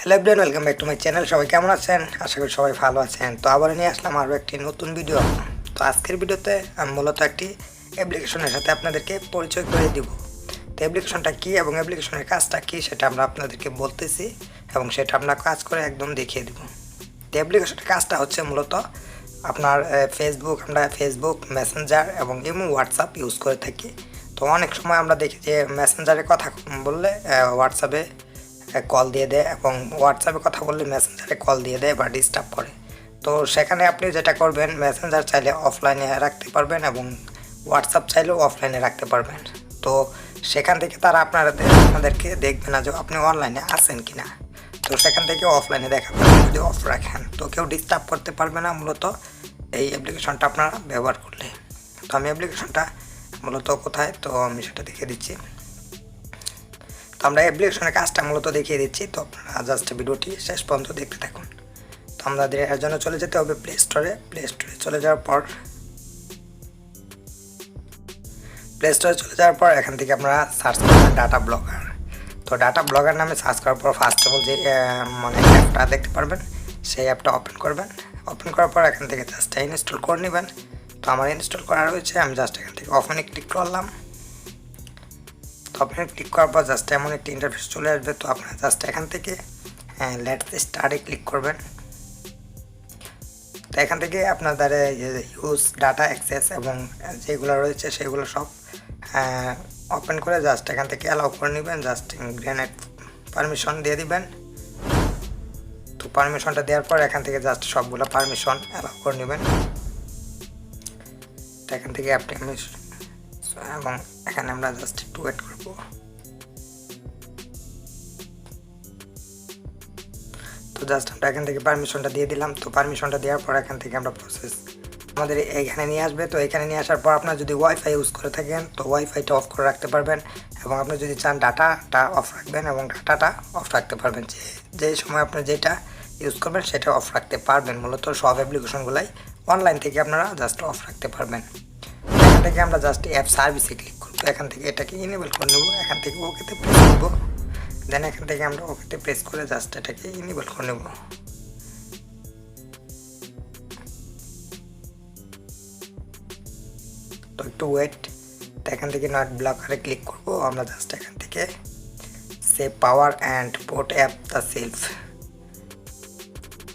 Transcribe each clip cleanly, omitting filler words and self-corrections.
Hello everyone, welcome back to my channel. সবাই কেমন আছেন? আশা করি সবাই ভালো আছেন। তো আবার নিয়ে আসলাম আরও একটি নতুন ভিডিও। তো আজকের ভিডিওতে আমি মূলত একটি অ্যাপ্লিকেশনের সাথে আপনাদেরকে পরিচয় করে দিব। তো অ্যাপ্লিকেশনটা কী এবং অ্যাপ্লিকেশনের কাজটা কী সেটা আমরা আপনাদেরকে বলতেছি এবং সেটা আমরা কাজ করে একদম দেখিয়ে দিব। তো অ্যাপ্লিকেশনের কাজটা হচ্ছে মূলত আপনার ফেসবুক মেসেঞ্জার এবং ইমো হোয়াটসঅ্যাপ ইউজ করে থাকি। তো অনেক সময় আমরা দেখি যে মেসেঞ্জারে কথা বললে হোয়াটসঅ্যাপে কল দিয়ে দেয় এবং হোয়াটসঅ্যাপে কথা বললে মেসেঞ্জারে কল দিয়ে দেয় বা ডিস্টার্ব করে। তো সেখানে আপনি যেটা করবেন, মেসেঞ্জার চাইলে অফলাইনে রাখতে পারবেন এবং হোয়াটসঅ্যাপ চাইলেও অফলাইনে রাখতে পারবেন। তো সেখান থেকে তারা আপনাদেরকে দেখবে না যে আপনি অনলাইনে আছেন কি না। তো সেখান থেকে অফলাইনে দেখাতে হবে। যদি অফ রাখেন তো কেউ ডিস্টার্ব করতে পারবে না মূলত এই অ্যাপ্লিকেশনটা আপনারা ব্যবহার করলে। তো আমি অ্যাপ্লিকেশনটা মূলত কোথায়, তো আমি সেটা দেখিয়ে দিচ্ছি। তো আমরা অ্যাপ্লিকেশনের কাজটা মূলত দেখিয়ে দিচ্ছি। তো আপনারা জাস্ট ভিডিওটি শেষ পর্যন্ত দেখতে থাকুন। তো আমাদের এর জন্য চলে যেতে হবে প্লে স্টোরে চলে যাওয়ার পর এখান থেকে আপনারা সার্চ করবেন ডাটা ব্লগার। তো ডাটা ব্লগার নামে সার্চ করার পর ফার্স্ট অফ অল যে অ্যাপটা দেখতে পারবেন সেই অ্যাপটা ওপেন করবেন। ওপেন করার পর এখান থেকে জাস্ট ইনস্টল করে নেবেন। তো আমার ইনস্টল করা রয়েছে, আমি জাস্ট এখান থেকে ওপেনে ক্লিক করলাম। তো আপনি ক্লিক করার পর জাস্ট এমন একটি ইন্টারফেস চলে আসবে। তো আপনার জাস্ট এখান থেকে লেটস স্টার্টে ক্লিক করবেন। তো এখান থেকে আপনাদের ইউজ ডাটা অ্যাক্সেস এবং যেগুলো রয়েছে সেগুলো সব ওপেন করে জাস্ট এখান থেকে অ্যালাউ করে নেবেন। জাস্ট গ্রেনেড পারমিশন দিয়ে দিবেন। তো পারমিশনটা দেওয়ার পর এখান থেকে জাস্ট সবগুলো পারমিশন অ্যালাউ করে নেবেন। তো এখান থেকে আপনি এবং এখানে আমরা জাস্ট একটু ওয়েট করব। তো জাস্ট আমরা এখান থেকে পারমিশনটা দিয়ে দিলাম। তো পারমিশনটা দেওয়ার পর এখান থেকে আমরা প্রসেস আমাদের এখানে নিয়ে আসবে। তো এখানে নিয়ে আসার পর আপনার যদি ওয়াইফাই ইউজ করে থাকেন তো ওয়াইফাইটা অফ করে রাখতে পারবেন এবং আপনি যদি চান ডাটাটা অফ রাখবেন এবং ডাটাটা অফ রাখতে পারবেন। যে সময় আপনি যেটা ইউজ করবেন সেটা অফ রাখতে পারবেন। মূলত সব অ্যাপ্লিকেশনগুলাই অনলাইন থেকে আপনারা জাস্ট অফ রাখতে পারবেন। এখান থেকে আমরা জাস্ট অ্যাপ সার্ভিসে ক্লিক করবো। এখান থেকে এটাকে ইনেবল করে নেবো। এখান থেকে ওকেতে প্রেস করবো। দেন এখান থেকে আমরা ওকেতে প্রেস করে জাস্ট এটাকে ইনেবল করে নেব। তো একটু ওয়েট। তো এখান থেকে নট ব্লকারে ক্লিক করব। আমরা জাস্ট এখান থেকে save power and port app the self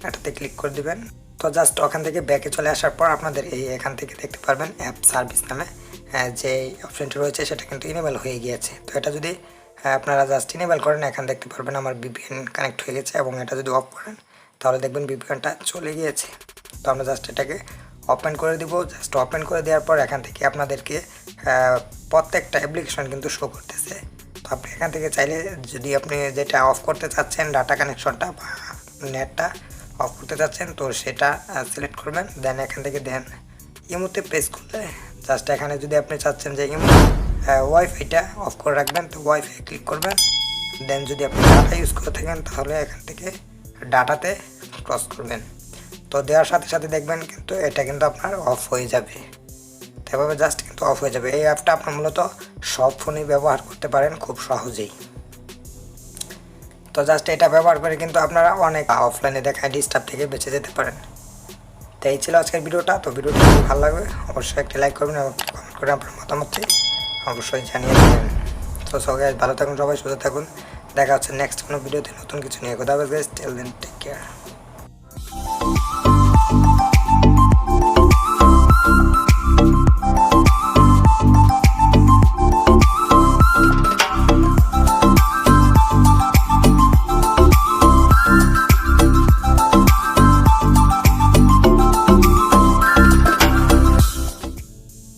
এটাতে ক্লিক করে দিবেন। তো জাস্ট ওখান থেকে ব্যাকে চলে আসার পর আপনাদের এখান থেকে দেখতে পারবেন অ্যাপ সার্ভিস নামে যে অপশনটি রয়েছে সেটা কিন্তু ইনেবল হয়ে গিয়েছে। তো এটা যদি আপনারা জাস্ট ইনেবল করেন এখান দেখতে পারবেন আমার VPN কানেক্ট হয়ে গেছে এবং এটা যদি অফ করেন তাহলে দেখবেন VPNটা চলে গিয়েছে। তো আমরা জাস্ট এটাকে ওপেন করে দিব। জাস্ট ওপেন করে দেওয়ার পর এখান থেকে আপনাদেরকে প্রত্যেকটা অ্যাপ্লিকেশন কিন্তু শো করতেছে। তো আপনি এখান থেকে চাইলে যদি আপনি যেটা অফ করতে চাচ্ছেন ডাটা কানেকশনটা বা নেটটা অফ করতে চাচ্ছেন তো সেটা সিলেক্ট করবেন। দেন এখান থেকে ইমোতে প্রেস করলে জাস্ট এখানে যদি আপনি চাচ্ছেন যে ইমো ওয়াইফাইটা অফ করে রাখবেন তো ওয়াইফাই ক্লিক করবেন। দেন যদি আপনি ডাটা ইউজ করে থাকেন তাহলে এখান থেকে ডাটাতে ক্রস করবেন। তো দেওয়ার সাথে সাথে দেখবেন কিন্তু এটা কিন্তু আপনার অফ হয়ে যাবে। এভাবে জাস্ট কিন্তু অফ হয়ে যাবে। এই অ্যাপটা আপনার মূলত সব ফোনেই ব্যবহার করতে পারেন খুব সহজেই। তো জাস্ট এটা ব্যবহার করে কিন্তু আপনারা অনেক অফলাইনে দেখায় ডিস্টার্ব থেকে বেঁচে যেতে পারেন। তো এই ছিল আজকের ভিডিওটা। তো ভিডিওটি যদি ভালো লাগবে অবশ্যই একটি লাইক করবেন এবং কমেন্ট করে আপনার মতামতটি অবশ্যই জানিয়ে দেবেন। তো সবাই ভালো থাকুন, সবাই সুস্থ থাকুন। দেখা হচ্ছে নেক্সট কোনো ভিডিওতে নতুন কিছু নিয়ে। খোদা হাফেজ guys, till then take care.